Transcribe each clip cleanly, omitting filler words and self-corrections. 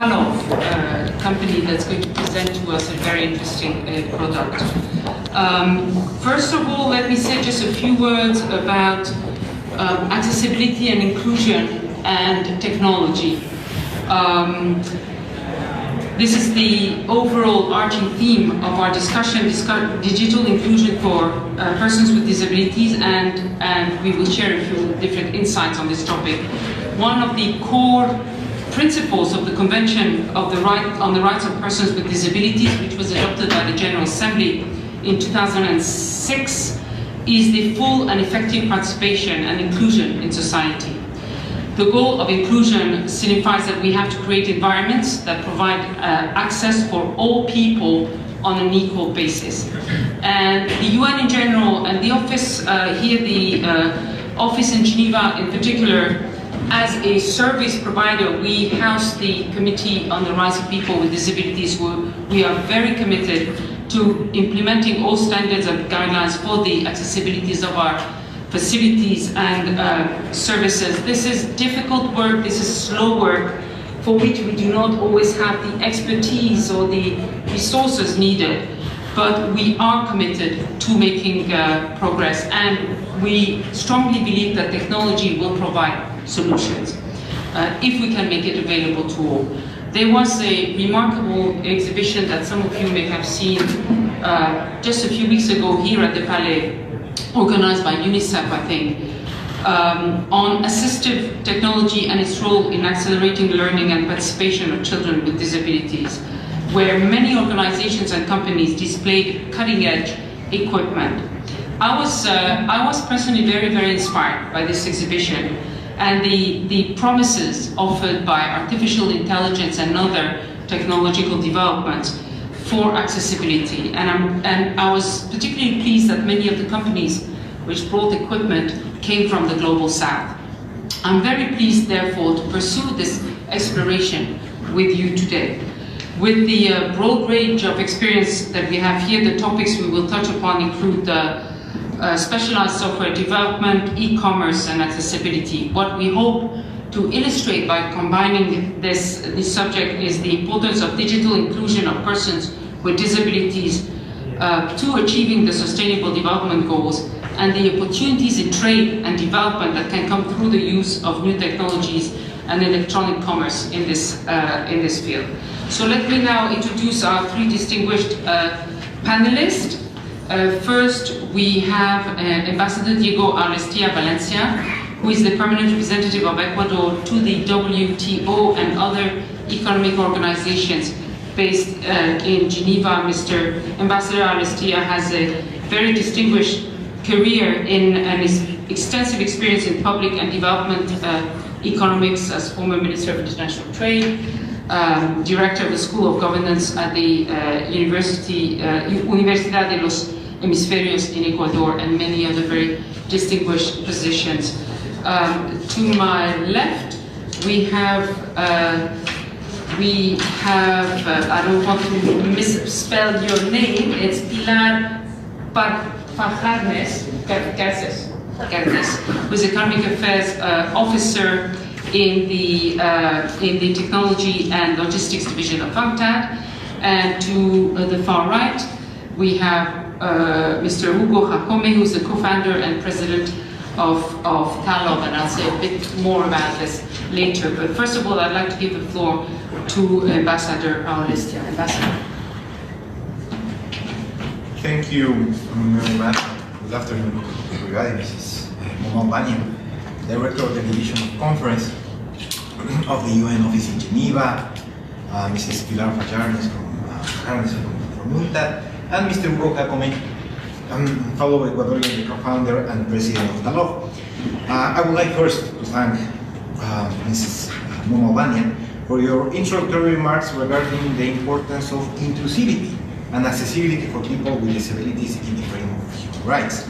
Talov company that's going to present to us a very interesting product. First of all, let me say just a few words about accessibility and inclusion and technology. This is the overall arching theme of our discussion, digital inclusion for persons with disabilities, and we will share a few different insights on this topic. One of the core principles of the Convention on the Rights of Persons with Disabilities, which was adopted by the General Assembly in 2006, is the full and effective participation and inclusion in society. The goal of inclusion signifies that we have to create environments that provide access for all people on an equal basis. And the UN in general, and the office here, the office in Geneva in particular, as a service provider, we house the Committee on the Rights of People with Disabilities, where we are very committed to implementing all standards and guidelines for the accessibilities of our facilities and services. This is difficult work, this is slow work, for which we do not always have the expertise or the resources needed, but we are committed to making progress, and we strongly believe that technology will provide solutions if we can make it available to all. There was a remarkable exhibition that some of you may have seen just a few weeks ago here at the Palais, organized by UNICEF, I think, on assistive technology and its role in accelerating learning and participation of children with disabilities, where many organizations and companies displayed cutting-edge equipment. I was personally very, very inspired by this exhibition and the promises offered by artificial intelligence and other technological developments for accessibility. And I was particularly pleased that many of the companies which brought equipment came from the global south. I'm very pleased, therefore, to pursue this exploration with you today. With the broad range of experience that we have here, the topics we will touch upon include specialized software development, e-commerce, and accessibility. What we hope to illustrate by combining this subject is the importance of digital inclusion of persons with disabilities to achieving the Sustainable Development Goals, and the opportunities in trade and development that can come through the use of new technologies and electronic commerce in this field. So let me now introduce our three distinguished panelists. First, we have Ambassador Diego Arlestia Valencia, who is the permanent representative of Ecuador to the WTO and other economic organizations based in Geneva. Mr. Ambassador Arlestia has a very distinguished career and extensive experience in public and development economics as former Minister of International Trade, Director of the School of Governance at the Universidad de los Hemisferios in Ecuador, and many other very distinguished positions. To my left, we have I don't want to misspell your name, it's Pilar Pajarnes, who is Economic Affairs Officer in the Technology and Logistics Division of UNCTAD. And to the far right, we have Mr. Hugo Jacome, who is the co-founder and president of Talov, and I'll say a bit more about this later. But first of all, I'd like to give the floor to Ambassador Arlestia. Ambassador. Thank you very much. Good afternoon, everybody. This is Momo Banyan, Director of the Division of Conference of the UN Office in Geneva, Mrs. Pilar Pajarnes from UNCTAD, and Mr. Hugo Jacome, fellow Ecuadorian co-founder and president of Talov. I would like first to thank Mrs. Momo Banyan for your introductory remarks regarding the importance of inclusivity and accessibility for people with disabilities in the framework of human rights.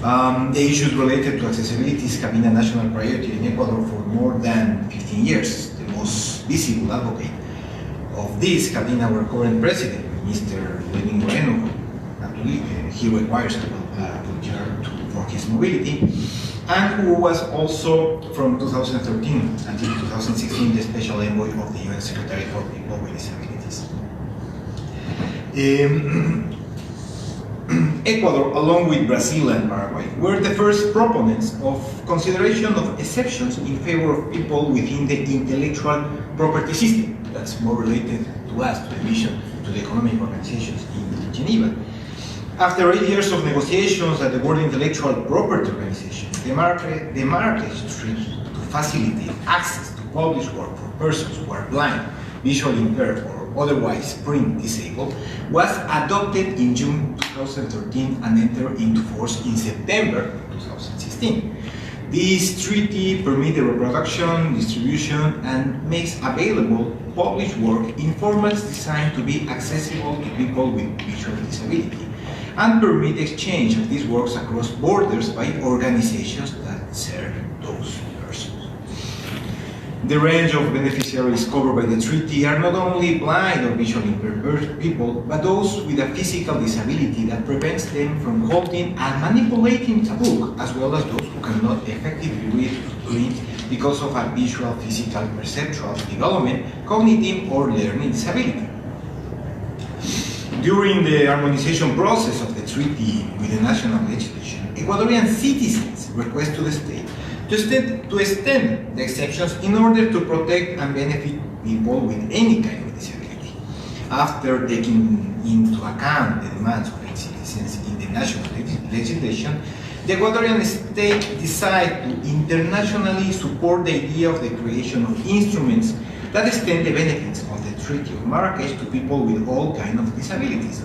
The issues related to accessibility have been a national priority in Ecuador for more than 15 years. The most visible advocate of this has been our current president, Mr. Lenin Moreno. He requires a wheelchair for his mobility. and who was also from 2013 until 2016 the Special Envoy of the UN Secretary for People with Disabilities. Ecuador, along with Brazil and Paraguay, were the first proponents of consideration of exceptions in favor of people within the intellectual property system. That's more related to us, to the mission, to the economic organizations in Geneva. After 8 years of negotiations at the World Intellectual Property Organization, the Marrakech Treaty to facilitate access to published work for persons who are blind, visually impaired, or otherwise print disabled was adopted in June 2013 and entered into force in September 2016. This treaty permits the reproduction, distribution, and makes available published work in formats designed to be accessible to people with visual disability, and permit exchange of these works across borders by organizations that serve those persons. The range of beneficiaries covered by the treaty are not only blind or visually impaired people, but those with a physical disability that prevents them from holding and manipulating a book, as well as those who cannot effectively read because of a visual, physical, perceptual development, cognitive, or learning disability. During the harmonization process of the treaty with the national legislation, Ecuadorian citizens request to the state to extend the exceptions in order to protect and benefit people with any kind of disability. After taking into account the demands of its citizens in the national legislation, the Ecuadorian state decided to internationally support the idea of the creation of instruments that extend the benefits of the Treaty of Marrakech to people with all kinds of disabilities.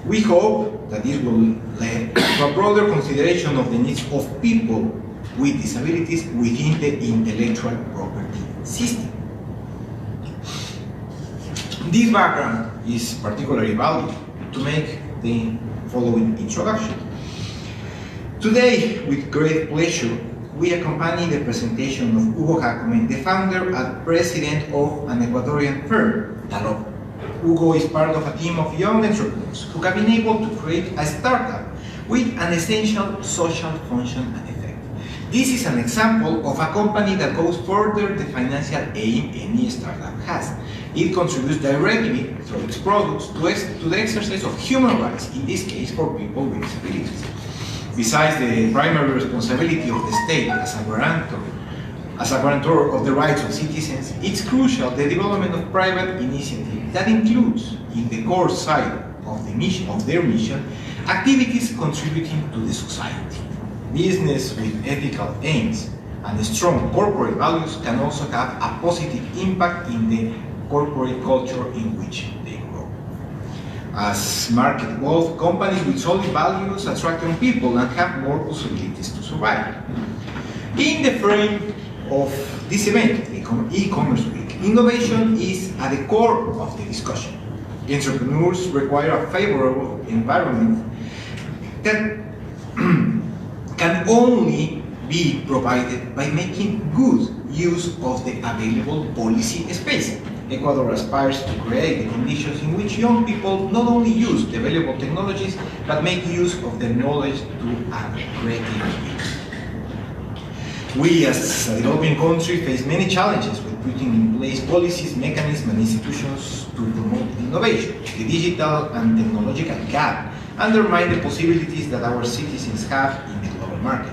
We hope that this will lead to a broader consideration of the needs of people with disabilities within the intellectual property system. This background is particularly valuable to make the following introduction. Today, with great pleasure, we accompany the presentation of Hugo Jacome, the founder and president of an Ecuadorian firm, Talov. Hugo is part of a team of young entrepreneurs who have been able to create a startup with an essential social function and effect. This is an example of a company that goes further the financial aim any startup has. It contributes directly through its products to the exercise of human rights, in this case for people with disabilities. Besides the primary responsibility of the state as a guarantor of the rights of citizens, it's crucial the development of private initiative that includes, in the core side of their mission, activities contributing to the society. Business with ethical aims and strong corporate values can also have a positive impact in the corporate culture in which they grow. As market evolves, companies with solid values attract young people and have more possibilities to survive. In the frame of this event, e-commerce week, innovation is at the core of the discussion. Entrepreneurs require a favorable environment that can only be provided by making good use of the available policy space. Ecuador aspires to create the conditions in which young people not only use the available technologies, but make use of their knowledge to a creative use. We as a developing country face many challenges with putting in place policies, mechanisms, and institutions to promote innovation. The digital and technological gap undermine the possibilities that our citizens have in the global market.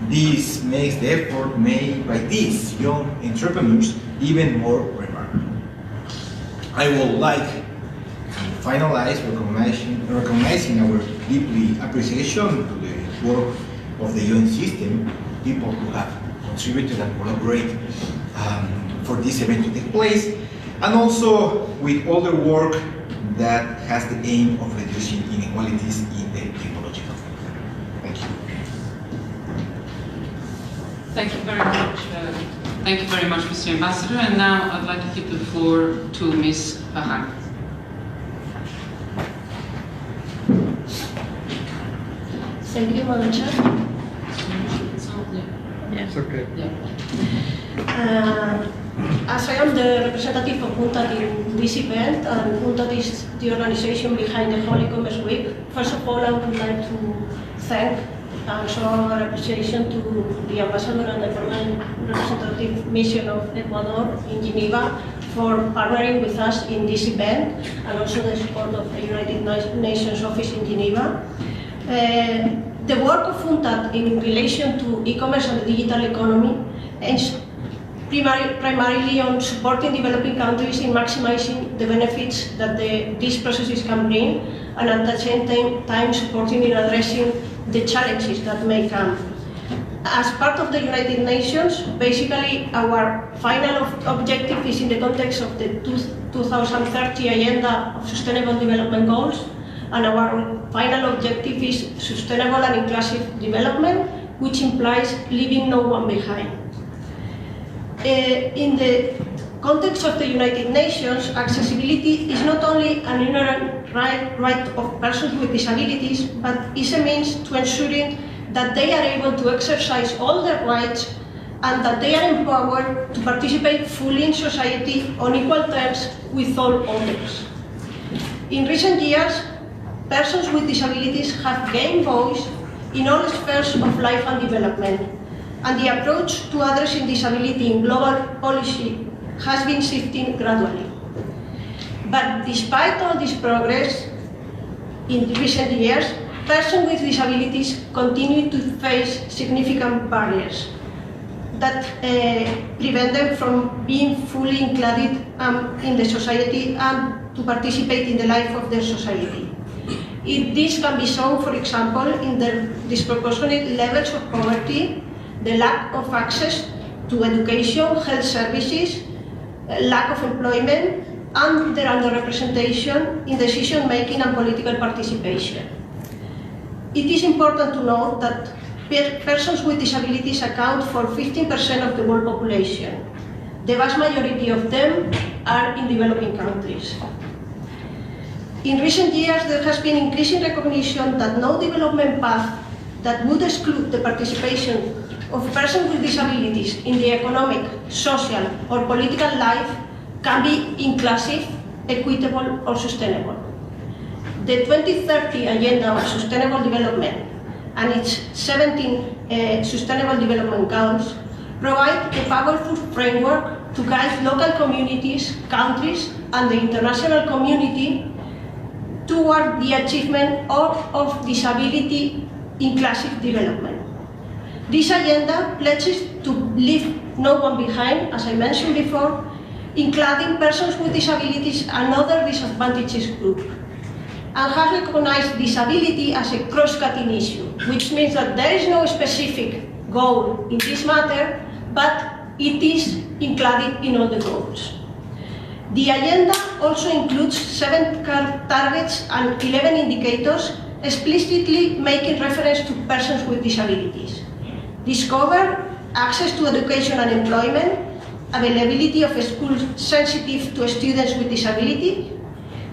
This makes the effort made by these young entrepreneurs even more remarkable. I would like to finalize recognizing our deeply appreciation to the work of the UN system, people who have contributed and collaborated for this event to take place, and also with all the work that has the aim of reducing inequalities in the technological field. Thank you. Thank you very much. Thank you very much, Mr. Ambassador. And now I'd like to give the floor to Ms. Bahan. Thank you, Madam Chair. It's okay. As I am the representative of UNTAD in this event, and UNTAD is the organization behind the Whole E-Commerce Week, first of all, I would like to thank and show our appreciation to the ambassador and the permanent representative mission of Ecuador in Geneva for partnering with us in this event, and also the support of the United Nations office in Geneva. The work of UNCTAD in relation to e-commerce and the digital economy aims primarily on supporting developing countries in maximizing the benefits that these processes can bring, and at the same time supporting in addressing the challenges that may come. As part of the United Nations, basically our final objective is in the context of the 2030 Agenda of Sustainable Development Goals, and our final objective is sustainable and inclusive development, which implies leaving no one behind. In the context of the United Nations, accessibility is not only an inherent right of persons with disabilities, but is a means to ensuring that they are able to exercise all their rights and that they are empowered to participate fully in society on equal terms with all others. In recent years, persons with disabilities have gained voice in all spheres of life and development, and the approach to addressing disability in global policy has been shifting gradually. But despite all this progress in recent years, persons with disabilities continue to face significant barriers that prevent them from being fully included in the society and to participate in the life of their society. This can be shown, for example, in the disproportionate levels of poverty, the lack of access to education, health services, lack of employment, and their underrepresentation in decision-making and political participation. It is important to note that persons with disabilities account for 15% of the world population. The vast majority of them are in developing countries. In recent years, there has been increasing recognition that no development path that would exclude the participation of persons with disabilities in the economic, social, or political life can be inclusive, equitable, or sustainable. The 2030 Agenda of Sustainable Development and its 17 Sustainable Development Goals provide a powerful framework to guide local communities, countries, and the international community toward the achievement of disability inclusive development. This agenda pledges to leave no one behind, as I mentioned before, including persons with disabilities and other disadvantaged groups, and has recognized disability as a cross-cutting issue, which means that there is no specific goal in this matter, but it is included in all the goals. The agenda also includes 7 targets and 11 indicators explicitly making reference to persons with disabilities. These cover access to education and employment, availability of schools sensitive to students with disability,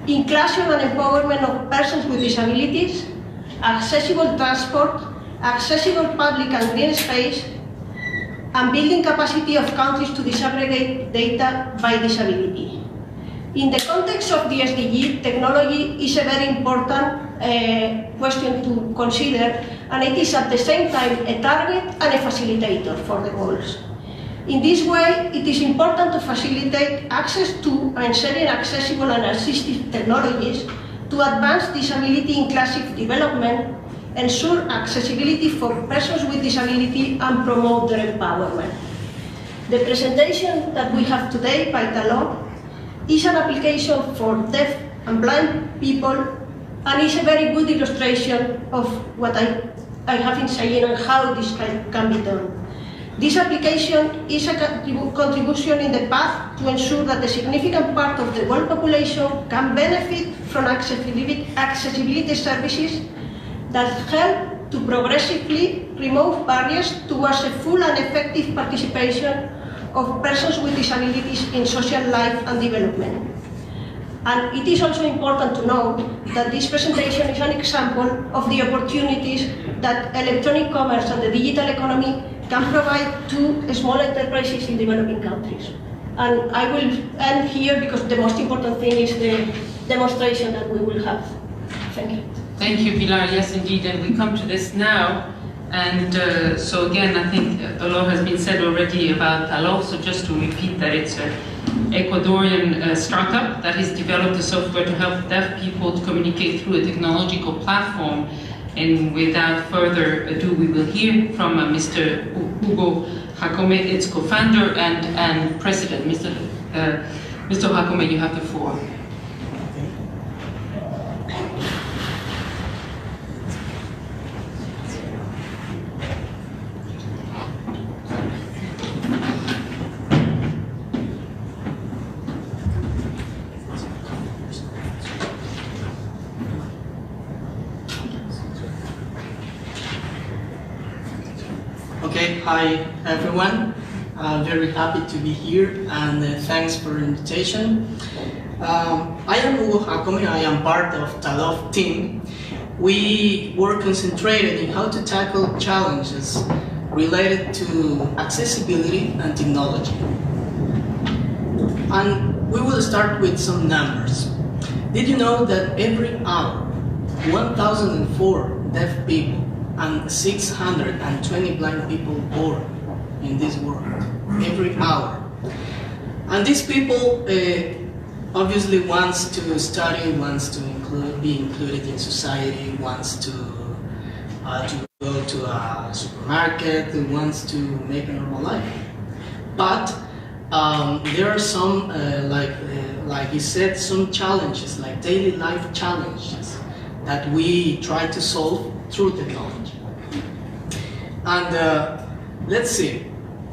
inclusion and empowerment of persons with disabilities, accessible transport, accessible public and green space, and building capacity of countries to disaggregate data by disability. In the context of the SDG, technology is a very important question to consider, and it is at the same time a target and a facilitator for the goals. In this way, it is important to facilitate access to and sharing accessible and assistive technologies to advance disability inclusive development, ensure accessibility for persons with disability, and promote their empowerment. The presentation that we have today by Talov is an application for deaf and blind people, and is a very good illustration of what I have been saying and how this can be done. This application is a contribution in the path to ensure that a significant part of the world population can benefit from accessibility services that help to progressively remove barriers towards a full and effective participation of persons with disabilities in social life and development. And it is also important to note that this presentation is an example of the opportunities that electronic commerce and the digital economy can provide to small enterprises in developing countries. And I will end here because the most important thing is the demonstration that we will have. Thank you. Thank you, Pilar. Yes, indeed. And we come to this now. And so again, I think a lot has been said already about Talov, so just to repeat that it's an Ecuadorian startup that has developed a software to help deaf people to communicate through a technological platform. And without further ado, we will hear from Mr. Hugo Jacome, its co-founder and president. Mr. Jacome, you have the floor. Okay, hi everyone. I'm very happy to be here and thanks for the invitation. I am Hugo Jacome, I am part of Talov team. We were concentrated in how to tackle challenges related to accessibility and technology. And we will start with some numbers. Did you know that every hour, 1,004 deaf people and 620 blind people born in this world every hour? And these people obviously wants to study, wants to be included in society, wants to go to a supermarket, wants to make a normal life. But there are some, like you said, some challenges, like daily life challenges that we try to solve through technology. And let's see,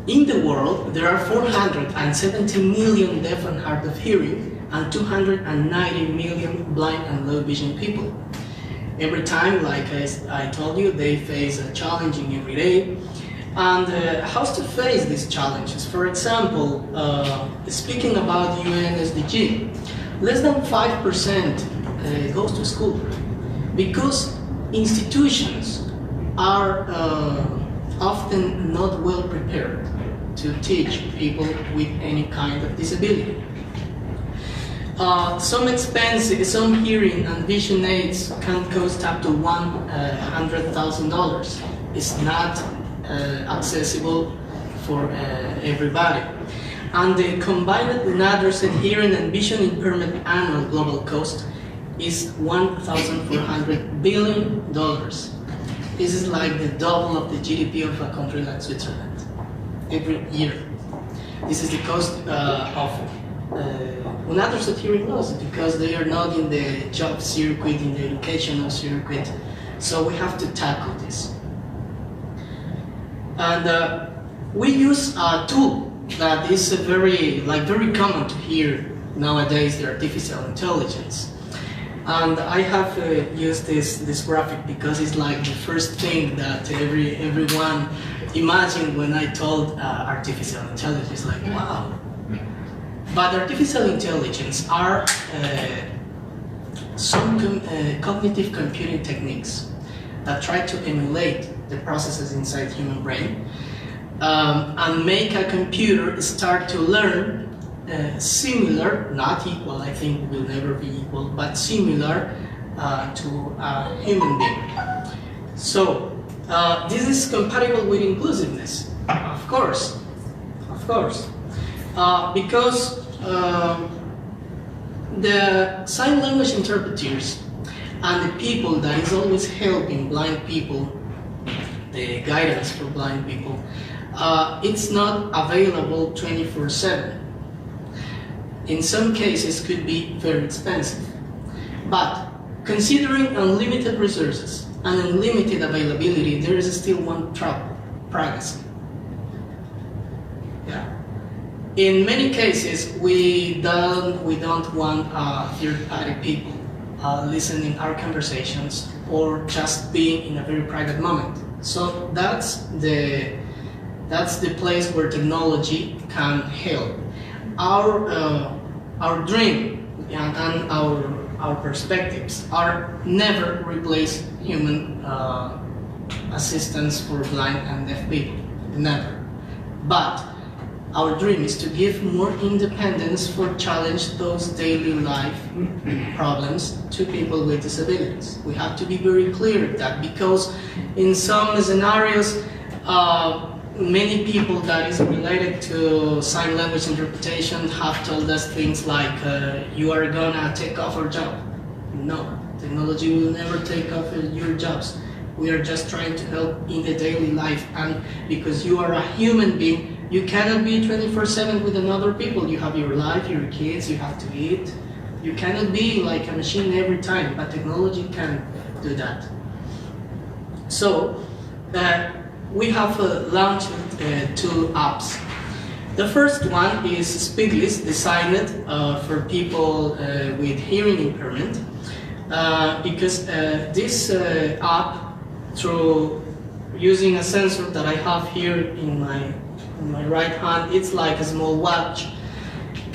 in the world there are 470 million deaf and hard of hearing and 290 million blind and low vision people. Every time, like I told you, they face a challenge every day. And how to face these challenges? For example, speaking about UN SDG, less than 5% goes to school because institutions are often not well prepared to teach people with any kind of disability. Some hearing and vision aids can cost up to $100,000. It's not accessible for everybody. And the combined unaddressed hearing and vision impairment annual global cost is $1,400 billion. This is like the double of the GDP of a country like Switzerland every year. This is the cost of unaddressed hearing loss because they are not in the job circuit, in the educational circuit. So we have to tackle this. And we use a tool that is very common to hear nowadays, the artificial intelligence. And I have used this graphic because it's like the first thing that everyone imagined when I told artificial intelligence, like, wow. But artificial intelligence are some cognitive computing techniques that try to emulate the processes inside human brain and make a computer start to learn similar, not equal, I think will never be equal, but similar to a human being. So this is compatible with inclusiveness, of course, because the sign language interpreters and the people that is always helping blind people, the guidance for blind people, it's not available 24/7. In some cases could be very expensive. But considering unlimited resources and unlimited availability, there is still one trouble: privacy. Yeah. In many cases, we don't want third-party people listening our conversations or just being in a very private moment. So that's the place where technology can help. Our dream and our perspectives are never replace human assistance for blind and deaf people, never. But our dream is to give more independence for challenge those daily life problems to people with disabilities. We have to be very clear of that, because in some scenarios, many people that is related to sign language interpretation have told us things like, you are gonna take off our job. No, technology will never take off your jobs. We are just trying to help in the daily life, and because you are a human being, you cannot be 24/7 with another people. You have your life, your kids, you have to eat. You cannot be like a machine every time, but technology can do that. So, we have launched 2 apps. The first one is Speedlist, designed for people with hearing impairment, because this app, through using a sensor that I have here in my right hand, it's like a small watch,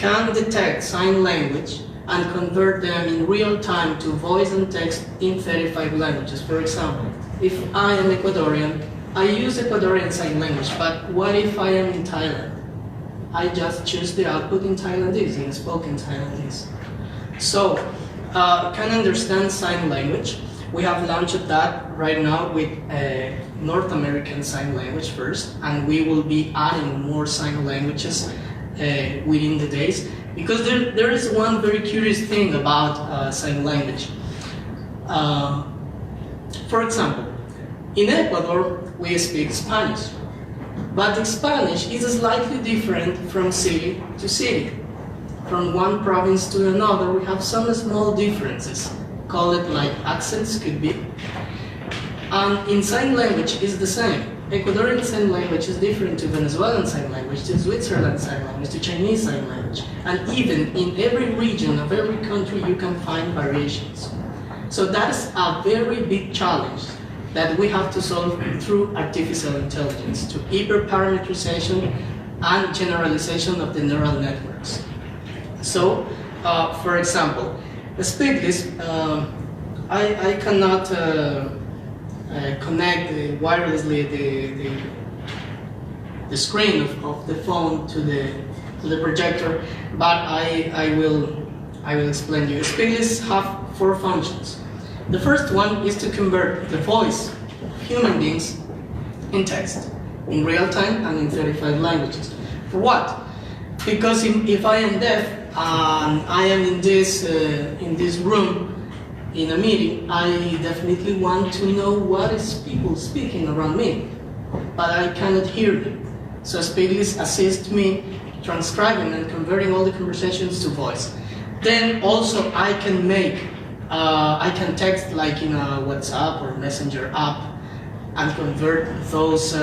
can detect sign language and convert them in real time to voice and text in 35 languages. For example, if I am Ecuadorian, I use Ecuadorian sign language, but what if I am in Thailand? I just choose the output in Thailandese, in spoken Thailandese. So, can understand sign language. We have launched that right now with North American Sign Language first, and we will be adding more sign languages within the days, because there is one very curious thing about sign language. For example, in Ecuador, we speak Spanish, but Spanish is slightly different from city to city. From one province to another, we have some small differences. Call it like accents could be. And in sign language is the same. Ecuadorian sign language is different to Venezuelan sign language, to Switzerland sign language, to Chinese sign language. And even in every region of every country you can find variations. So that is a very big challenge that we have to solve through artificial intelligence, to hyperparameterization and generalization of the neural networks. So, for example, the Speedlist, I cannot connect wirelessly the screen of the phone to the projector, but I will explain to you. Speedlists have 4 functions. The first one is to convert the voice of human beings in text, in real time and in 35 languages. For what? Because if I am deaf and I am in this room in a meeting, I definitely want to know what is people speaking around me, but I cannot hear them. So Speedlist assists me transcribing and converting all the conversations to voice. Then also I can text like in a WhatsApp or Messenger app and convert those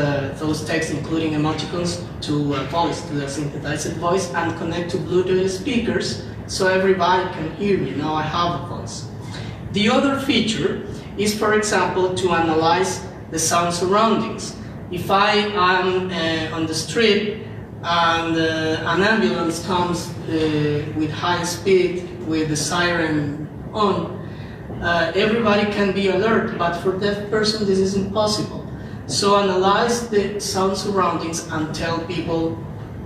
texts, including emoticons, to voice, to the synthesized voice, and connect to Bluetooth speakers so everybody can hear me. Now I have a voice. The other feature is, for example, to analyze the sound surroundings. If I am on the street and an ambulance comes with high speed with the siren on, everybody can be alert, but for deaf person this is impossible. So analyze the sound surroundings and tell people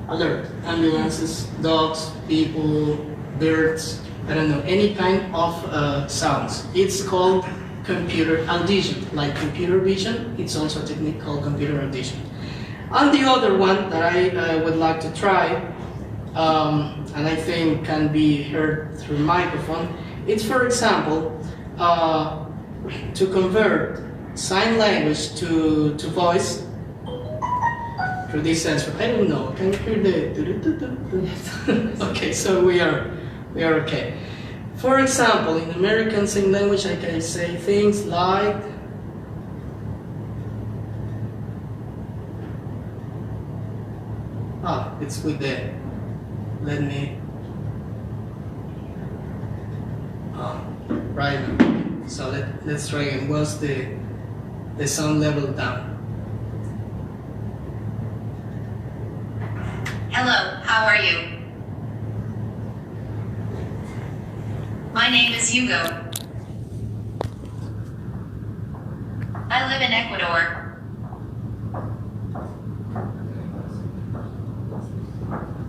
alert. Ambulances, dogs, people, birds, I don't know, any kind of sounds. It's called computer audition. Like computer vision, it's also a technique called computer audition. And the other one that I would like to try, and I think can be heard through microphone, it's, for example, to convert sign language to voice through this sensor. I don't know, can you hear the okay, so we are okay. For example, in American Sign Language I can say things like it's with the, let me right now. So let's try again. What's the sound level down? Hello, how are you? My name is Hugo. I live in Ecuador.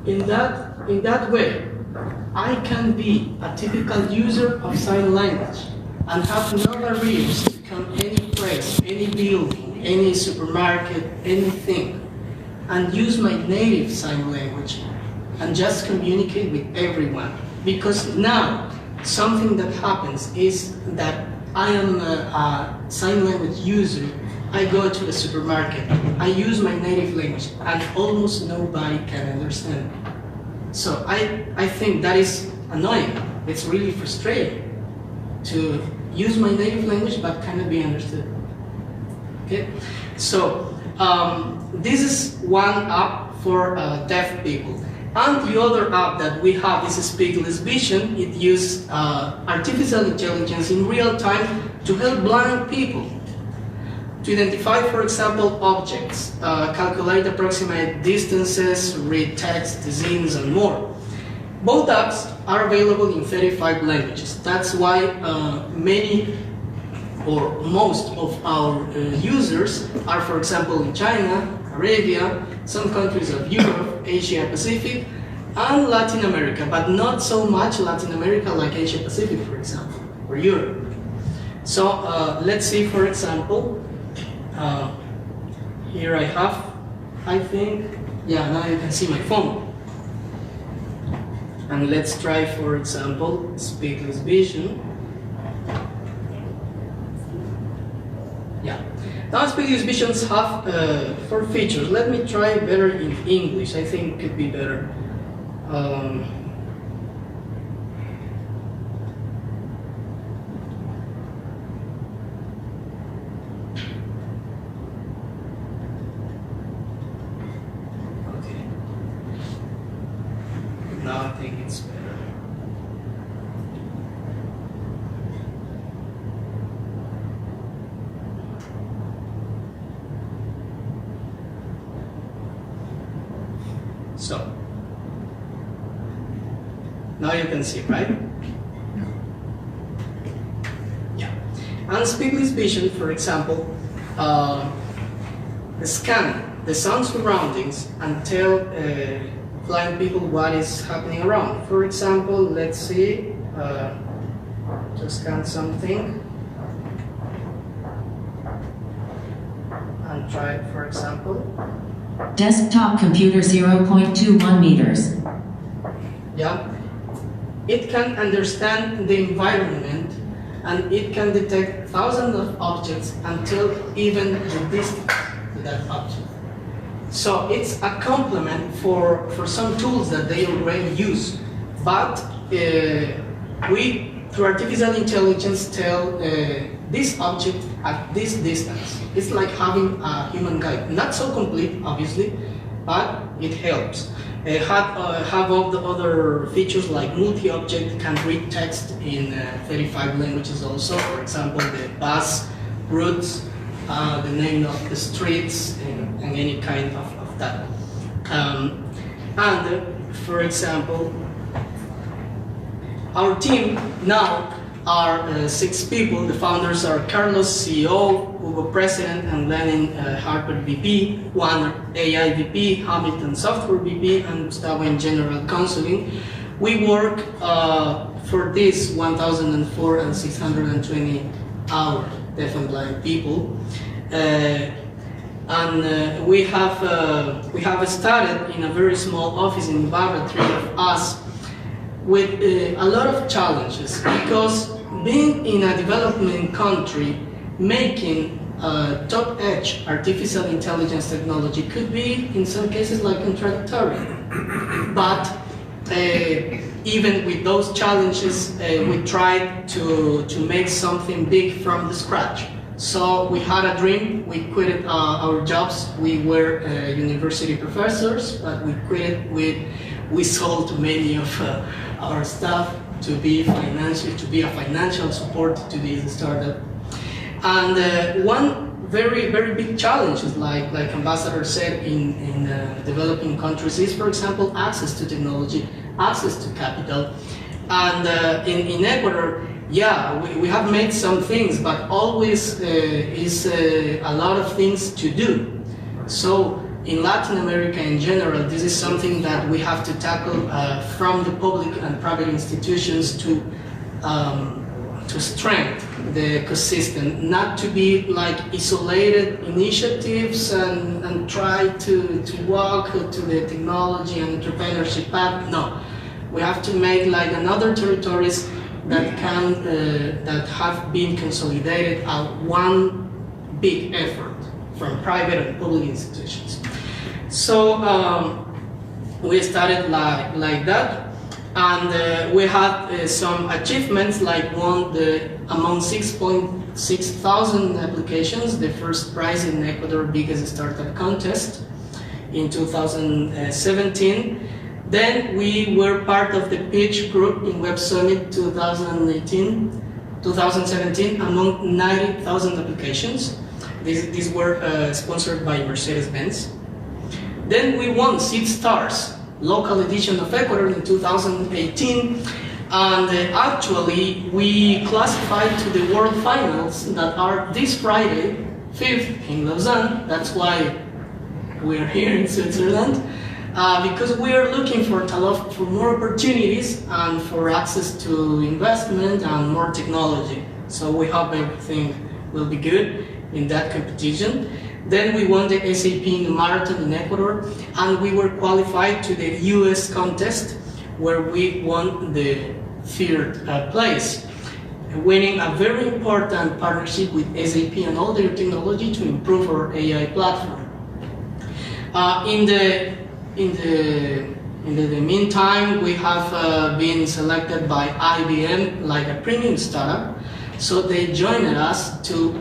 in that way, I can be a typical user of sign language and have no barriers to come any place, any building, any supermarket, anything, and use my native sign language and just communicate with everyone. Because now, something that happens is that I am a sign language user. I go to the supermarket, I use my native language, and almost nobody can understand. So I think that is annoying. It's really frustrating to use my native language but cannot be understood. Okay, so this is one app for deaf people. And the other app that we have is Speedlist Vision. It uses artificial intelligence in real time to help blind people to identify, for example, objects, calculate approximate distances, read text, scenes, and more. Both apps are available in 35 languages. That's why many or most of our users are, for example, in China, Arabia, some countries of Europe, Asia Pacific, and Latin America, but not so much Latin America like Asia Pacific, for example, or Europe. So let's see, for example, here I have, I think, yeah, now you can see my phone. And let's try, for example, Speedlist Vision. Yeah. Now Speedlist Visions have 4 features. Let me try better in English. I think it could be better. Okay. Now I think it's better. So, now you can see, right? Yeah. And Speedlist Vision, for example, scan the sound surroundings and tell blind people what is happening around. For example, let's see, to scan something and try it, for example. Desktop computer 0.21 meters. Yeah, it can understand the environment and it can detect thousands of objects until even the distance to that object. So it's a complement for some tools that they already use, but we, through artificial intelligence, tell this object at this distance. It's like having a human guide. Not so complete, obviously, but it helps. Have all the other features like multi-object, can read text in 35 languages also. For example, the bus routes, the name of the streets, and any kind of that. For example, our team now are 6 people. The founders are Carlos, CEO, Hugo, President, and Lenin, Harper, VP, Juan, AI VP, Hamilton, Software VP, and Gustavo in General Counseling. We work for this 1,004 and 620 hour deaf and blind people. We have started in a very small office in Ibarra, 3 of us, with a lot of challenges, because being in a developing country, making top-edge artificial intelligence technology could be, in some cases, like contradictory. But even with those challenges, we tried to make something big from the scratch. So we had a dream. We quit our jobs. We were university professors, but we quit. We sold many of our stuff to be a financial support to this startup. And one very big challenge is like Ambassador said in developing countries is, for example, access to technology, access to capital. And in Ecuador, yeah, we have made some things, but always is a lot of things to do. So in Latin America in general, this is something that we have to tackle from the public and private institutions to strengthen the ecosystem, not to be like isolated initiatives and try to walk to the technology and entrepreneurship path. No, we have to make like another territories that can that have been consolidated at one big effort from private and public institutions. So we started like that. And we had some achievements, like among 6,600 applications, the first prize in Ecuador biggest startup contest in 2017. Then we were part of the pitch group in Web Summit 2017 among 90,000 applications. These were sponsored by Mercedes-Benz. Then we won Seed Stars, local edition of Ecuador in 2018, and actually we classified to the World Finals that are this Friday, 5th in Lausanne. That's why we're here in Switzerland, because we are looking for Talov for more opportunities and for access to investment and more technology. So we hope everything will be good in that competition. Then we won the SAP in the marathon in Ecuador, and we were qualified to the US contest, where we won the 3rd place, winning a very important partnership with SAP and all their technology to improve our AI platform. In the meantime, we have been selected by IBM like a premium startup. So they joined us to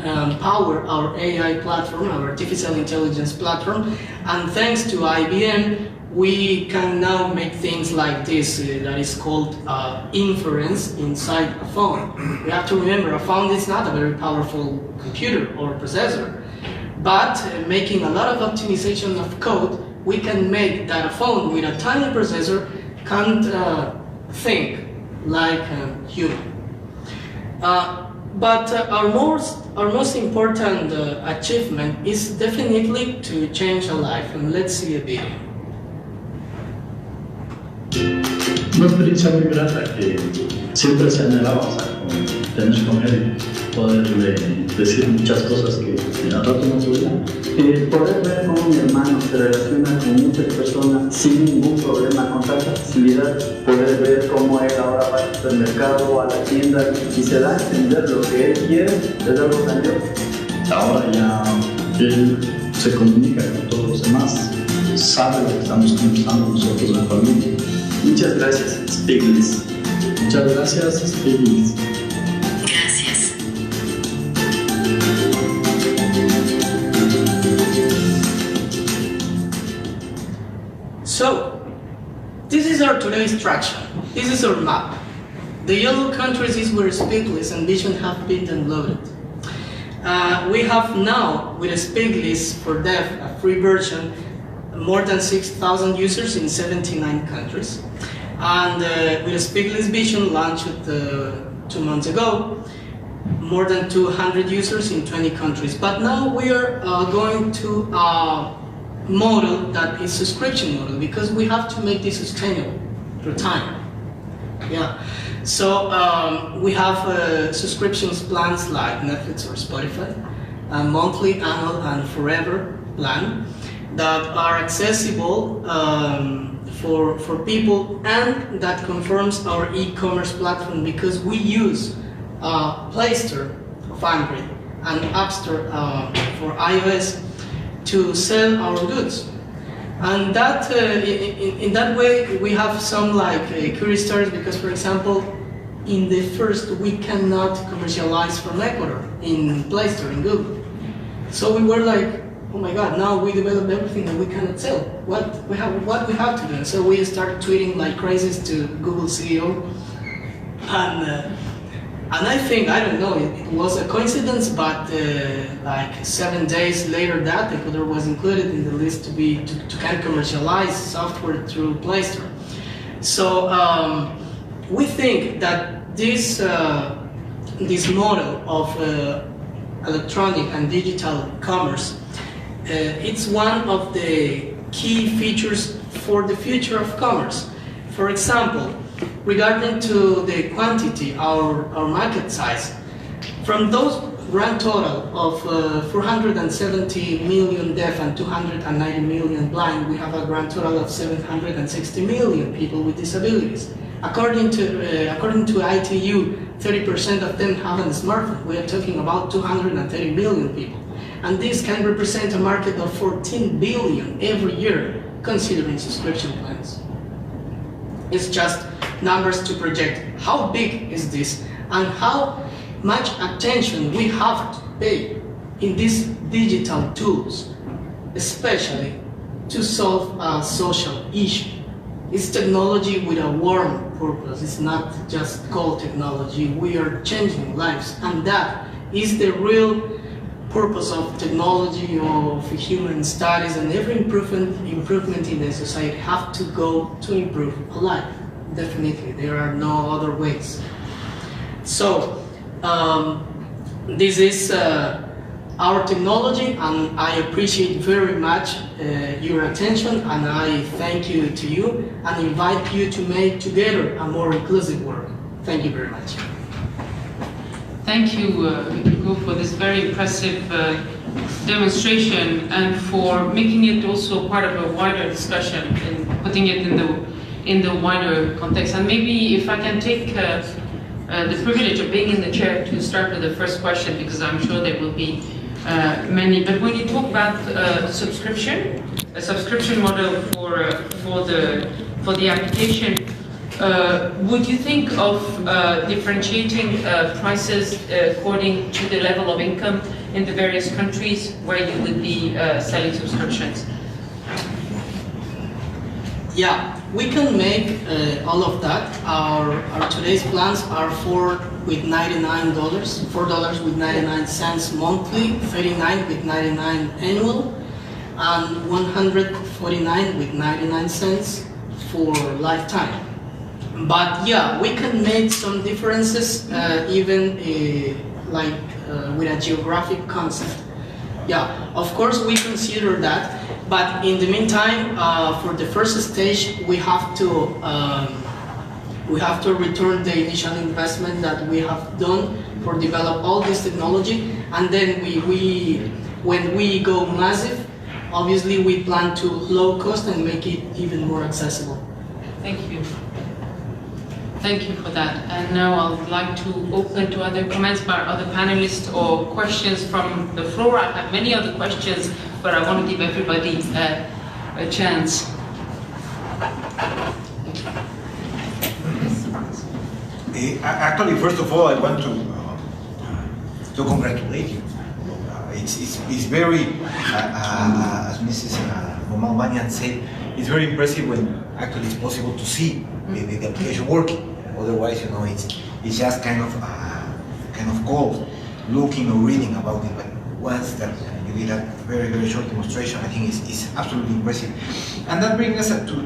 power our AI platform, our artificial intelligence platform, and thanks to IBM, we can now make things like this that is called inference inside a phone. We have to remember, a phone is not a very powerful computer or processor, but making a lot of optimization of code, we can make that a phone with a tiny processor can't think like a human. But our most important achievement is definitely to change a life, and let's see a video. Una experiencia muy grata que siempre se anhelaba, o sea, tener con él, poderle decir muchas cosas que al rato no podía. Poder ver cómo mi hermano se relaciona con muchas personas sin ningún problema, con tanta facilidad, poder ver cómo él ahora va al supermercado o a la tienda y se da a entender lo que él quiere, es algo grandioso. Ahora ya él se comunica con todos los demás, sabe lo que estamos conversando nosotros en familia. Muchas gracias, Speedlist. Muchas gracias, Speedlist. Gracias. So, this is our today's traction. This is our map. The yellow countries is where Speedlist and Vision have been downloaded. We have now, with a Speedlist for Dev, a free version, more than 6,000 users in 79 countries. And with a Speedlist Vision launched 2 months ago, more than 200 users in 20 countries. But now we are going to a model that is subscription model, because we have to make this sustainable through time. Yeah. So we have subscriptions plans like Netflix or Spotify, a monthly, annual, and forever plan that are accessible for people, and that confirms our e-commerce platform, because we use Play Store of Android and App Store for iOS to sell our goods. And that in that way we have some like curious stories, because for example, in the first we cannot commercialize from Ecuador in Play Store in Google. So we were like, oh my God, now we develop everything that we cannot sell. What we have to do? And so we started tweeting like crazies to Google CEO, and I think, I don't know, it was a coincidence, but like 7 days later that Ecuador was included in the list to kind of commercialize software through Play Store. So we think that this model of electronic and digital commerce it's one of the key features for the future of commerce. For example, regarding to the quantity, our market size, from those grand total of 470 million deaf and 290 million blind, we have a grand total of 760 million people with disabilities. According to ITU, 30% of them have a smartphone. We are talking about 230 million people. And this can represent a market of 14 billion every year, considering subscription plans. It's just numbers to project how big is this and how much attention we have to pay in these digital tools, especially to solve a social issue. It's technology with a warm purpose. It's not just cold technology. We are changing lives, and that is the real purpose of technology, of human studies, and every improvement in the society have to go to improve a life. Definitely, there are no other ways. So, this is our technology, and I appreciate very much your attention, and I thank you to you and invite you to make together a more inclusive world. Thank you very much. Thank you, Hugo, for this very impressive demonstration and for making it also part of a wider discussion and putting it in the wider context. And maybe if I can take the privilege of being in the chair to start with the first question, because I'm sure there will be many. But when you talk about a subscription model for the application, would you think of differentiating prices according to the level of income in the various countries where you would be selling subscriptions? Yeah, we can make all of that. Our today's plans are $4 with $99 with 99 cents monthly, 39 with 99 annual, and 149 with 99 cents for lifetime. But yeah, we can make some differences even with a geographic concept. Yeah, of course we consider that, but in the meantime, for the first stage, we have to return the initial investment that we have done for develop all this technology, and then when we go massive, obviously we plan to low cost and make it even more accessible. Thank you. Thank you for that. And now I would like to open to other comments by other panelists or questions from the floor. I have many other questions, but I want to give everybody a chance. Actually, first of all, I want to congratulate you. It's very, as Mrs. Momalbanian said, it's very impressive when actually it's possible to see the application working. Otherwise, you know, it's just kind of cold looking or reading about it. But once that you did a very, very short demonstration, I think it's absolutely impressive. And that brings us to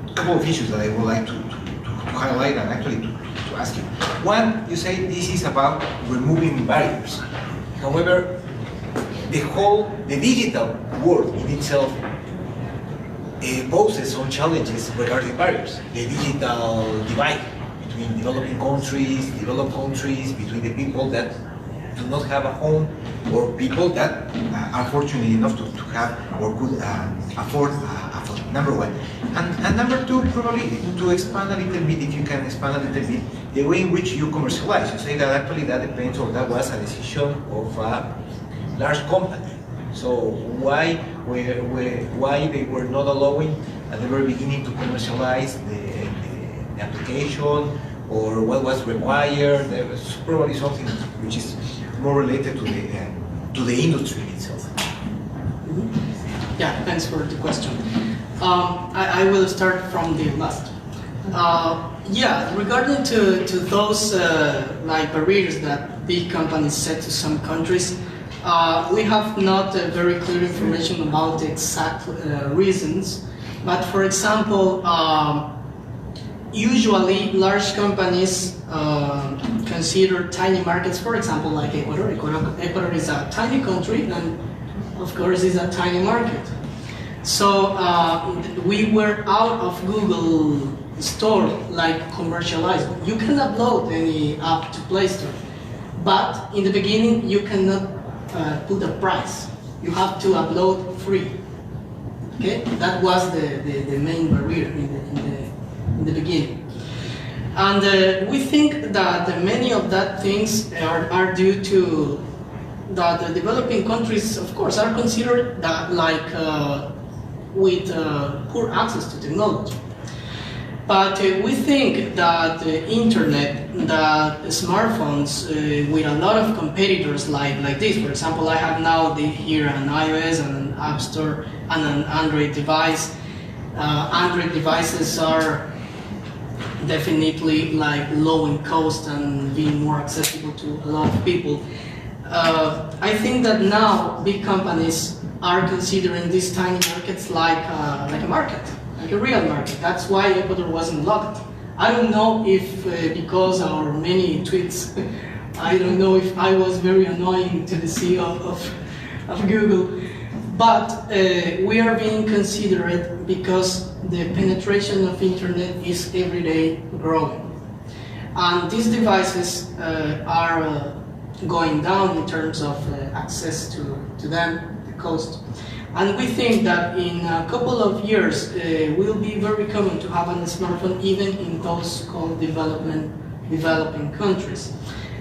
a couple of issues that I would like to highlight and actually to ask you. One, you say this is about removing barriers. However, the digital world in itself poses some challenges regarding barriers. The digital divide between developed countries, between the people that do not have a home or people that are fortunate enough to have or could afford a phone, number one. And number two, probably to expand a little bit, if you can expand a little bit, the way in which you commercialize. You say that actually that depends or that was a decision of a large company. So why they were not allowing at the very beginning to commercialize the application, or what was required? There was probably something which is more related to the industry itself. Yeah, thanks for the question. I will start from the last. Yeah, regarding to those like barriers that big companies set to some countries, we have not very clear information about the exact reasons, but for example, usually large companies consider tiny markets, for example, like Ecuador. Ecuador is a tiny country, and of course, is a tiny market. So we were out of Google Store, like commercialized. You can upload any app to Play Store, but in the beginning you cannot put a price. You have to upload free. Okay, that was the main barrier in the beginning. And we think that many of that things are due to that the developing countries, of course, are considered that like with poor access to technology. But we think that the internet, that smartphones with a lot of competitors like this, for example, I have now here an iOS and an App Store and an Android device. Android devices are definitely like low in cost and being more accessible to a lot of people. I think that now big companies are considering these tiny markets like a market, like a real market. That's why Ecuador wasn't locked. I don't know if because our many tweets, I don't know if I was very annoying to the CEO of Google, but we are being considered because the penetration of internet is every day growing. And these devices are going down in terms of access to them, the cost. And we think that in a couple of years will be very common to have a smartphone even in those called developing countries.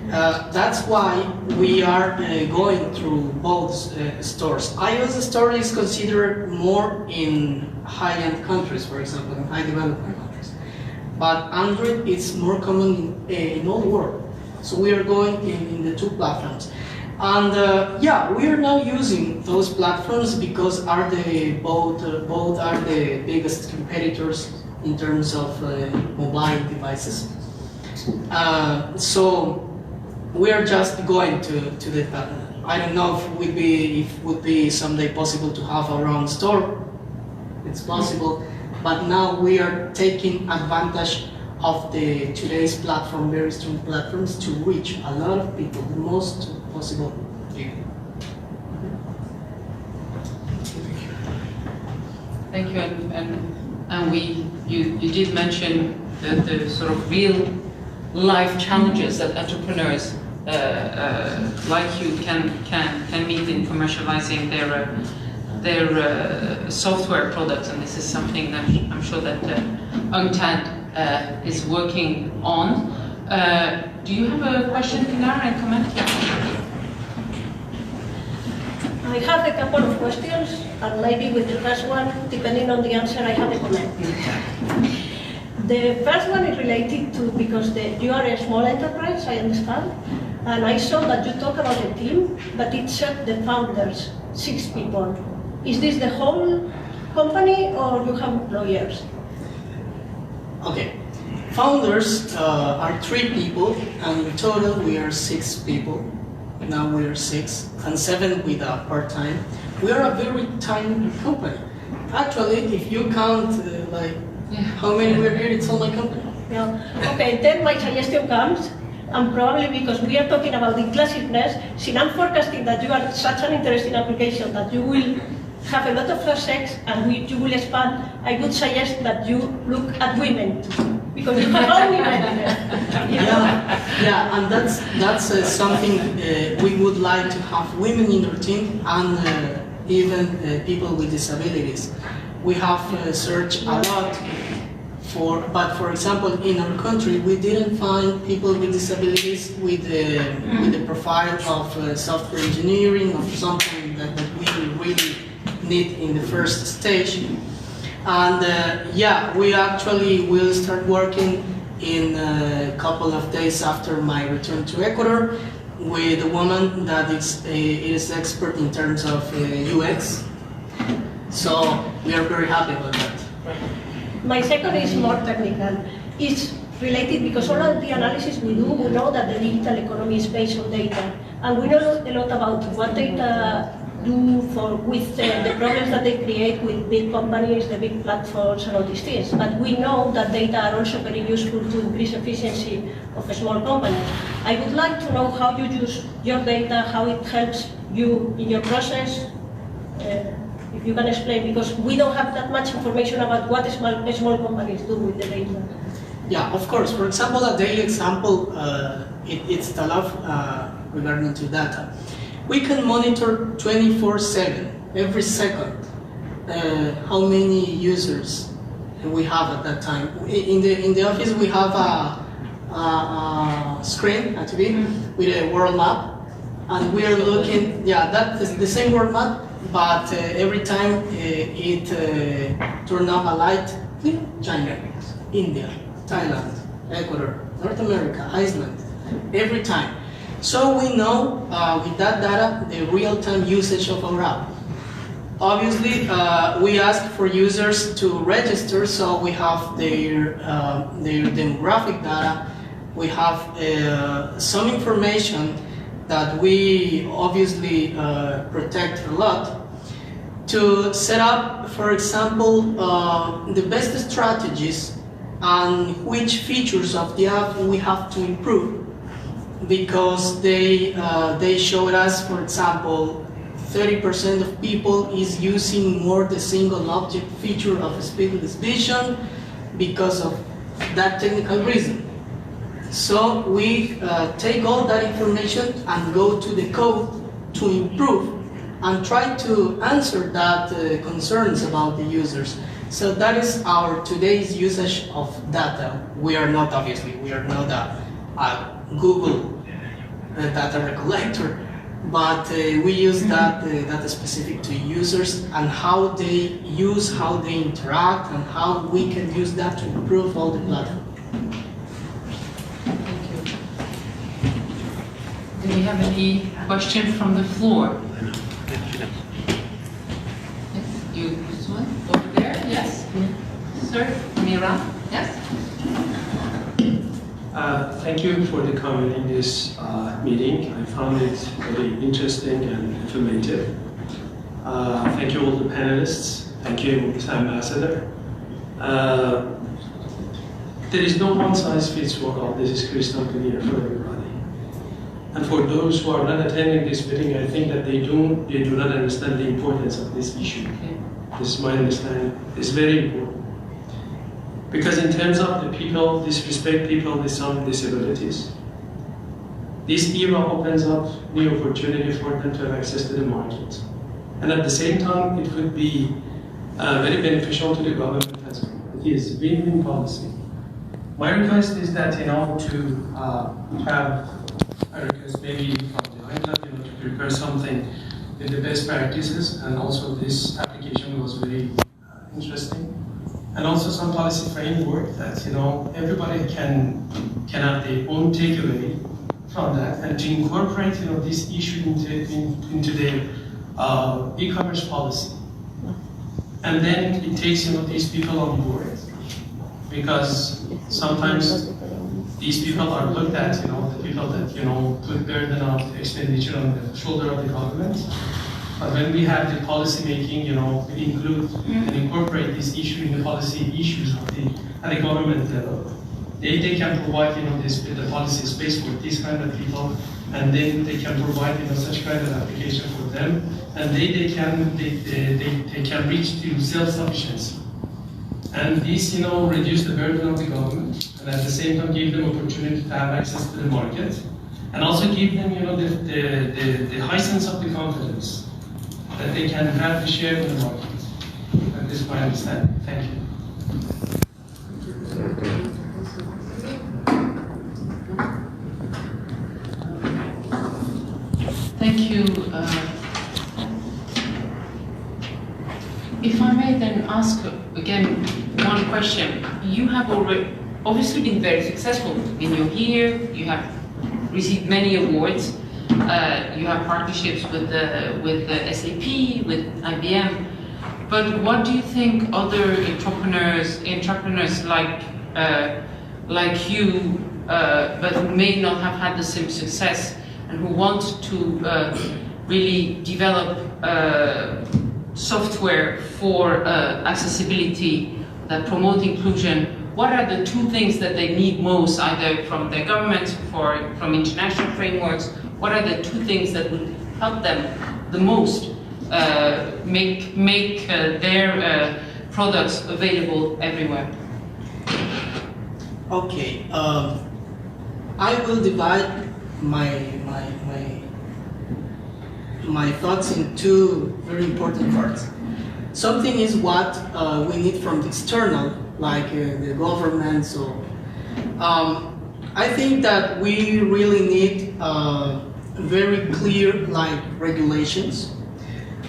That's why we are going through both stores. iOS store is considered more in high-end countries, for example, in high developing countries. But Android is more common in all the world. So we are going in the two platforms. And yeah, we are now using those platforms because both are the biggest competitors in terms of mobile devices. So we are just going to the I don't know if it would be someday possible to have our own store. It's possible, but now we are taking advantage of today's platform, very strong platforms, to reach a lot of people, the most possible people. Thank you, and you did mention the sort of real life challenges that entrepreneurs like you can meet in commercializing their software products, and this is something that I'm sure that UNCTAD is working on. Do you have a question, Pilar, and comment? I have a couple of questions, and maybe with the first one, depending on the answer, I have a comment. The first one is related to, because you are a small enterprise, I understand, and I saw that you talk about a team, but it said the founders, 6 people. Is this the whole company, or you have employers? Okay. Founders are 3 people, and in total we are 6 people. Now we are 6, and 7 with a part-time. We are a very tiny company. Actually, if you count how many we're here, it's all my company. Yeah. Okay, then my suggestion comes, and probably because we are talking about inclusiveness, since I'm forecasting that you are such an interesting application that you will have a lot of sex and you will expand, I would suggest that you look at women too, because you have only women there. Yeah, and that's something we would like to have women in our team, and even people with disabilities. We have searched a lot but for example, in our country, we didn't find people with disabilities with the profile of software engineering, or something that we really need in the first stage. And yeah, we actually will start working in a couple of days after my return to Ecuador with a woman that is expert in terms of UX. So we are very happy about that. My second is more technical. It's related because all of the analysis we do, we know that the digital economy is based on data. And we know a lot about what data do with the problems that they create with big companies, the big platforms, and all these things. But we know that data are also very useful to increase efficiency of a small company. I would like to know how you use your data, how it helps you in your process, if you can explain, because we don't have that much information about what small companies do with the data. Yeah, of course. For example, a daily example, it's Talov regarding to data. We can monitor 24/7, every second, how many users we have at that time. In the office, we have a screen, a TV, with a world map, and we are looking. Yeah, that is the same world map, but every time it turns on a light, China, India, Thailand, Ecuador, North America, Iceland, every time. So we know with that data the real-time usage of our app. Obviously, we ask for users to register, so we have their demographic data. We have some information that we obviously protect a lot to set up, for example, the best strategies and which features of the app we have to improve, because they showed us, for example, 30% of people is using more the single object feature of Speedlist vision because of that technical reason. So we take all that information and go to the code to improve and try to answer that concerns about the users. So that is our today's usage of data. We are not a Google data recollector, but we use that data specific to users and how they use, how they interact, and how we can use that to improve all the platform. Thank you. Do we have any questions from the floor? You, this one over there? Yes, sir. Mira. Yes. Thank you for the comment in this meeting. I found it very interesting and informative. Thank you all the panelists. Thank you, Mr. Ambassador. There is no one-size-fits-all. This is crystal clear for everybody. And for those who are not attending this meeting, I think that they do not understand the importance of this issue. This is my understanding. It's very important. Because in terms of the people, disrespect people with some disabilities, this era opens up new opportunity for them to have access to the market. And at the same time, it would be very beneficial to the government as well. It is win-win policy. My request is that, to have a request maybe from the INTA, to prepare something with the best practices, and also this application was very interesting. And also some policy framework that everybody can have their own takeaway from that, and to incorporate this issue into their e-commerce policy. And then it takes these people on board, because sometimes these people are looked at, the people that put burden of expenditure on the shoulder of the government. But when we have the policy making, we include and incorporate this issue in the policy issues at the government level. They can provide, the policy space for these kind of people, and then they can provide, such kind of application for them, and they can reach to self-sufficiency. And this, reduce the burden of the government, and at the same time give them opportunity to have access to the market, and also give them, the high sense of the confidence that they can have the share in the market. And this is my understanding. Thank you. Thank you. If I may then ask again one question. You have already obviously been very successful in your year. You have received many awards. You have partnerships with the SAP, with IBM. But what do you think other entrepreneurs like you, but who may not have had the same success, and who want to really develop software for accessibility that promote inclusion, what are the two things that they need most, either from their governments or from international frameworks? What are the two things that would help them the most make their products available everywhere. Okay, I will divide my thoughts in two very important parts. Something is what we need from the external, like the government. So I think that we really need very clear regulations.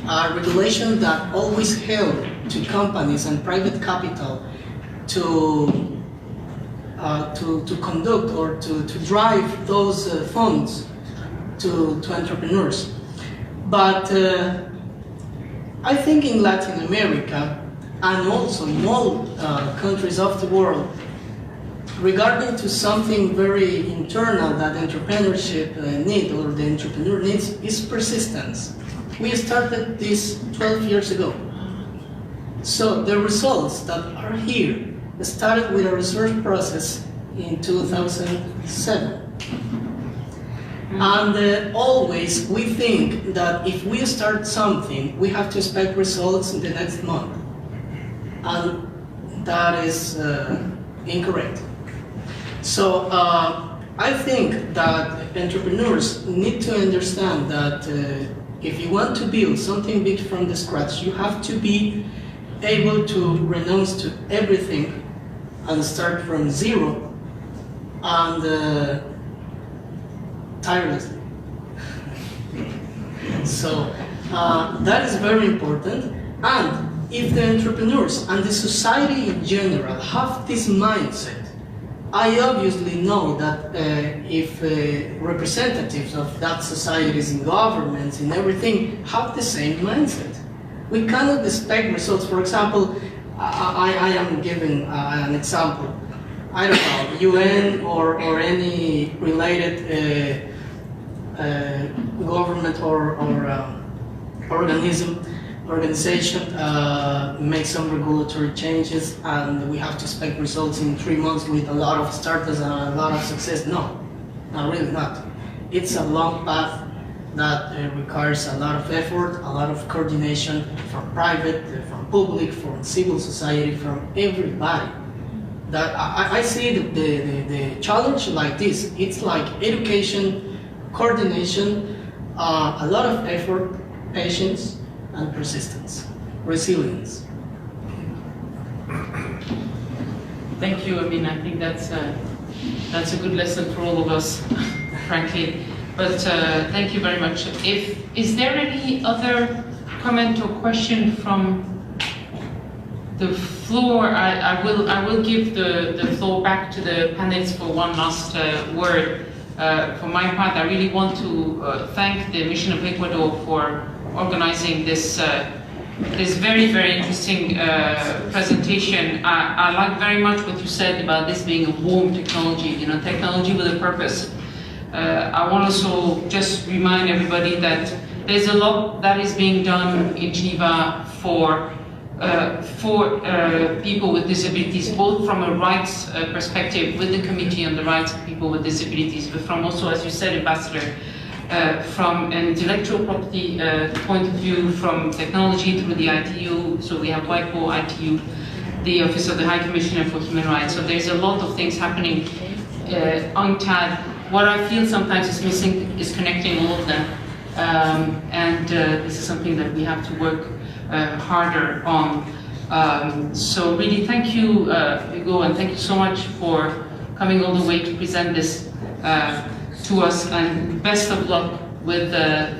Regulations that always help to companies and private capital to conduct or to drive those funds to entrepreneurs. But I think in Latin America and also in all countries of the world, regarding to something very internal that entrepreneurship needs or the entrepreneur needs is persistence. We started this 12 years ago. So the results that are here started with a research process in 2007. And always we think that if we start something, we have to expect results in the next month. And that is incorrect. So I think that entrepreneurs need to understand that if you want to build something big from the scratch, you have to be able to renounce to everything and start from zero and tirelessly. So that is very important. And if the entrepreneurs and the society in general have this mindset, I obviously know that if representatives of that societies in governments and everything have the same mindset, we cannot expect results. For example, I am giving an example. I don't know, UN or any related government or organization make some regulatory changes and we have to expect results in 3 months with a lot of startups and a lot of success. No, really not. It's a long path that requires a lot of effort, a lot of coordination from private, from public, from civil society, from everybody. That I see the challenge like this. It's like education, coordination, a lot of effort, patience, and persistence, resilience. Thank you. I mean, I think that's a good lesson for all of us, frankly. But thank you very much. Is there any other comment or question from the floor? I will give the floor back to the panelists for one last word. For my part, I really want to thank the Mission of Ecuador for organizing this very, very interesting presentation. I like very much what you said about this being a warm technology, you know, technology with a purpose. I want to also just remind everybody that there's a lot that is being done in Geneva for people with disabilities, both from a rights perspective with the Committee on the Rights of People with Disabilities, but from also, as you said, Ambassador, from an intellectual property point of view, from technology through the ITU, so we have WIPO, ITU, the Office of the High Commissioner for Human Rights, so there's a lot of things happening on TAD. What I feel sometimes is missing is connecting all of them, and this is something that we have to work harder on. So really thank you, Hugo, and thank you so much for coming all the way to present this to us, and best of luck with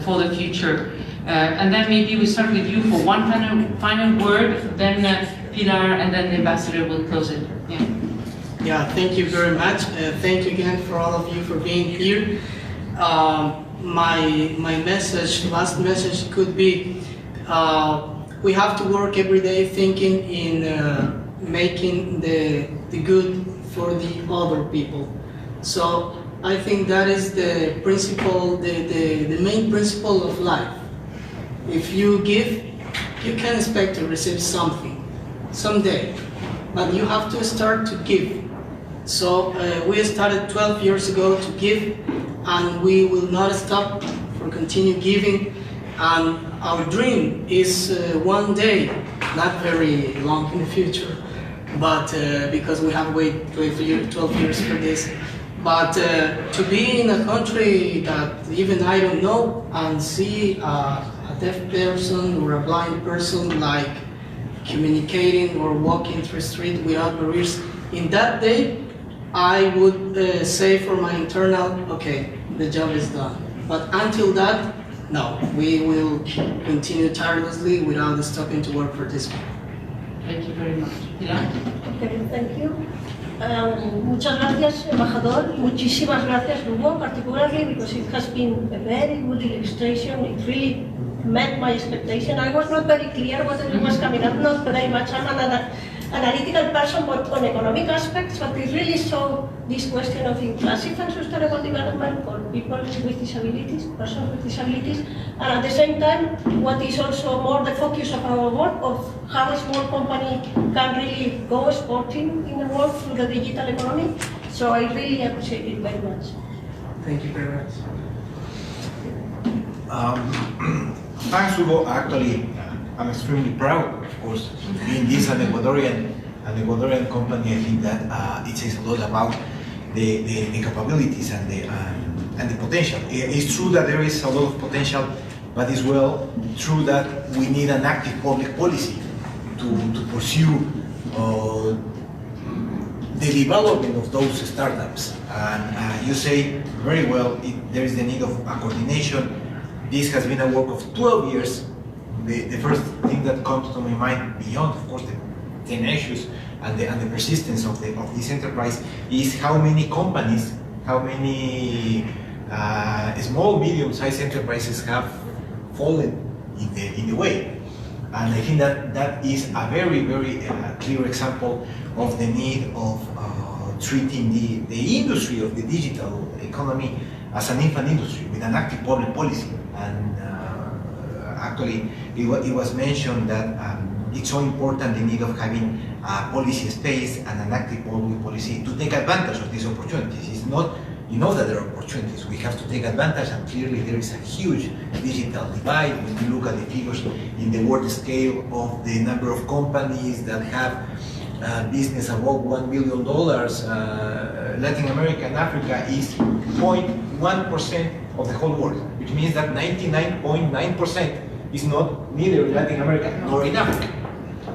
for the future. And then maybe we start with you for one final word, then Pilar, and then the Ambassador will close it. Yeah. Yeah, thank you very much. Thank you again for all of you for being here. My message, last message could be, we have to work every day thinking in making the good for the other people. So I think that is the principle, the main principle of life. If you give, you can expect to receive something someday, but you have to start to give. So we started 12 years ago to give, and we will not stop for continue giving. And our dream is one day, not very long in the future, but because we have to wait 12 years for this, but to be in a country that even I don't know and see a deaf person or a blind person like communicating or walking through the street without barriers, in that day I would say for my internal, okay, the job is done. But until that, no, we will continue tirelessly without stopping to work for this one. Thank you very much. Pilar? Okay, thank you. Muchas gracias, embajador. Muchísimas gracias, Hugo, particularly because it has been a very good illustration. It really met my expectation. I was not very clear what it was coming up, not very much. I'm an analytical person, but on economic aspects, but it really saw this question of inclusive and sustainable development for people with disabilities, persons with disabilities, and at the same time, what is also more the focus of our work of how a small company can really go exporting in the world through the digital economy. So I really appreciate it very much. Thank you very much. Thanks, Hugo. Actually, I'm extremely proud, of course, being this an Ecuadorian company. I think that it says a lot about the capabilities and the potential. It's true that there is a lot of potential, but it's well true that we need an active public policy to pursue the development of those startups. And you say very well, there is the need of a coordination. This has been a work of 12 years. The first thing that comes to my mind, beyond of course the tenacious and the persistence of this enterprise, is how many companies, how many small, medium-sized enterprises have fallen in the way. And I think that is a very, very clear example of the need of treating the industry of the digital economy as an infant industry with an active public policy. And actually, it was mentioned that it's so important the need of having a policy space and an active public policy to take advantage of these opportunities. It's not, you know that there are opportunities. We have to take advantage, and clearly there is a huge digital divide when you look at the figures in the world scale of the number of companies that have business above $1 billion. Latin America and Africa is 0.1% of the whole world, which means that 99.9% is not neither in Latin America nor in Africa.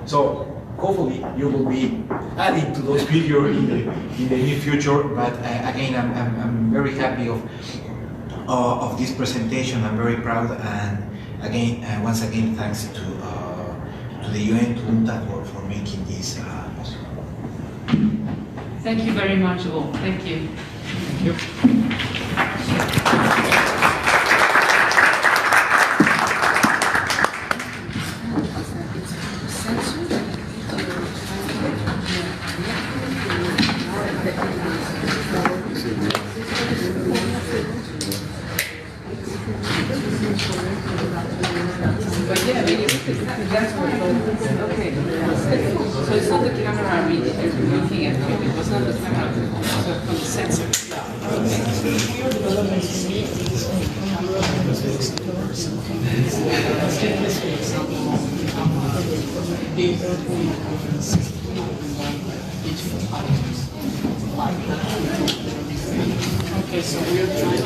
So hopefully you will be adding to those figures in the near future. But again, I'm very happy of this presentation. I'm very proud, and again, once again, thanks to the UN, to UNTAD for making this possible. Thank you very much, all. Thank you. Thank you. Okay. So it's not the camera looking at you, it was not the camera, so from the sensor. Okay, so we're trying to